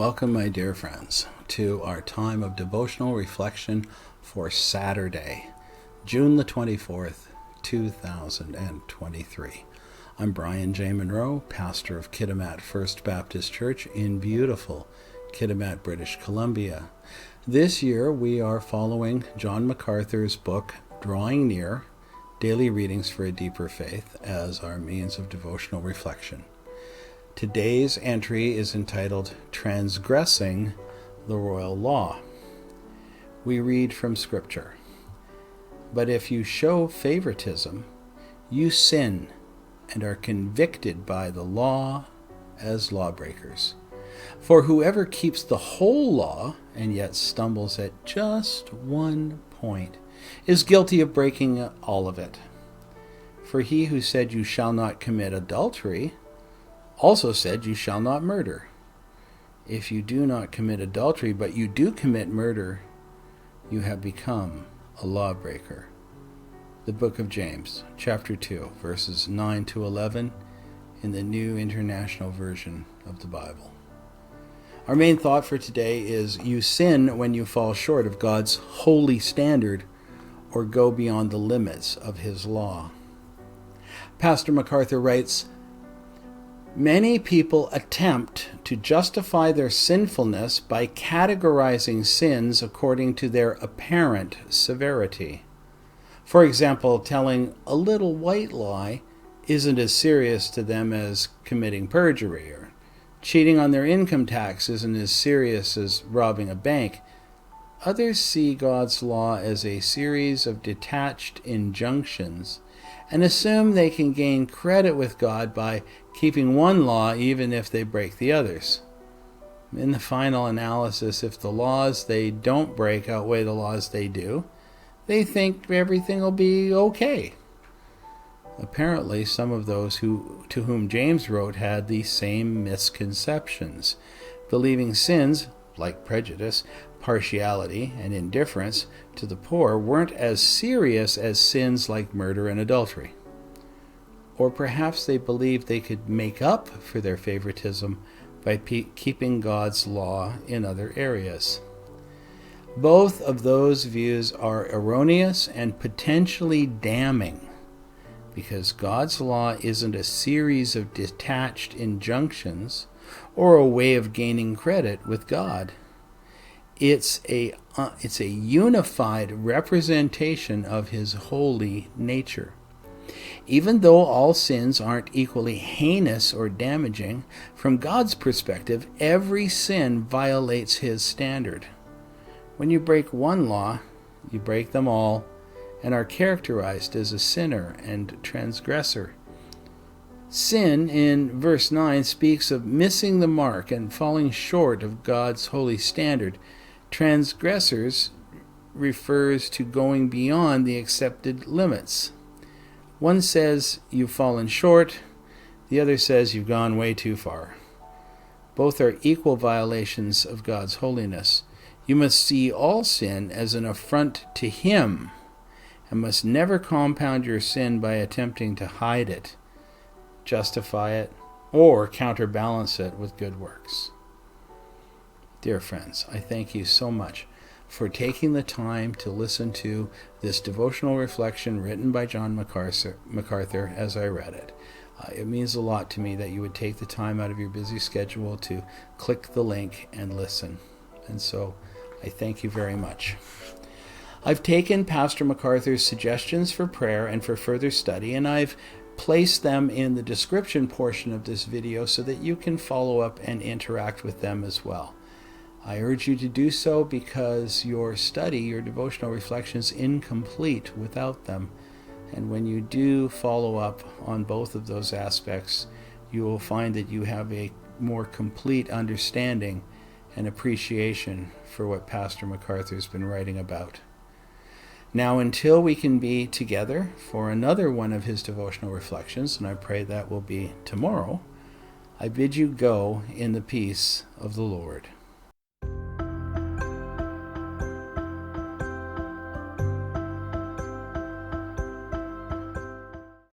Welcome, my dear friends, to our time of devotional reflection for Saturday, June the 24th, 2023. I'm Brian J. Munro, pastor of Kitimat First Baptist Church in beautiful Kitimat, British Columbia. This year we are following John MacArthur's book, Drawing Near, Daily Readings for a Deeper Faith, as our means of devotional reflection. Today's entry is entitled Transgressing the Royal Law. We read from Scripture. But if you show favoritism, you sin and are convicted by the law as lawbreakers. For whoever keeps the whole law and yet stumbles at just one point is guilty of breaking all of it. For he who said you shall not commit adultery also said you shall not murder. If you do not commit adultery, but you do commit murder, you have become a lawbreaker. The book of James, chapter 2, verses 9 to 11, in the New International Version of the Bible. Our main thought for today is you sin when you fall short of God's holy standard or go beyond the limits of His law. Pastor MacArthur writes, many people attempt to justify their sinfulness by categorizing sins according to their apparent severity. For example, telling a little white lie isn't as serious to them as committing perjury, or cheating on their income tax isn't as serious as robbing a bank. Others see God's law as a series of detached injunctions and assume they can gain credit with God by keeping one law even if they break the others. In the final analysis, if the laws they don't break outweigh the laws they do, they think everything will be okay. Apparently, some of those to whom James wrote had these same misconceptions, believing sins, like prejudice, partiality, and indifference to the poor weren't as serious as sins like murder and adultery. Or perhaps they believed they could make up for their favoritism by keeping God's law in other areas. Both of those views are erroneous and potentially damning, because God's law isn't a series of detached injunctions or a way of gaining credit with God. It's a unified representation of His holy nature. Even though all sins aren't equally heinous or damaging, from God's perspective, every sin violates His standard. When you break one law, you break them all and are characterized as a sinner and transgressor. Sin, in verse 9, speaks of missing the mark and falling short of God's holy standard. Transgressors refers to going beyond the accepted limits. One says you've fallen short, the other says you've gone way too far. Both are equal violations of God's holiness. You must see all sin as an affront to Him, and must never compound your sin by attempting to hide it, justify it, or counterbalance it with good works. Dear friends, I thank you so much for taking the time to listen to this devotional reflection written by John MacArthur as I read it. It means a lot to me that you would take the time out of your busy schedule to click the link and listen. And so I thank you very much. I've taken Pastor MacArthur's suggestions for prayer and for further study, and I've placed them in the description portion of this video so that you can follow up and interact with them as well. I urge you to do so because your study, your devotional reflection is incomplete without them. And when you do follow up on both of those aspects, you will find that you have a more complete understanding and appreciation for what Pastor MacArthur's been writing about. Now, until we can be together for another one of his devotional reflections, and I pray that will be tomorrow, I bid you go in the peace of the Lord.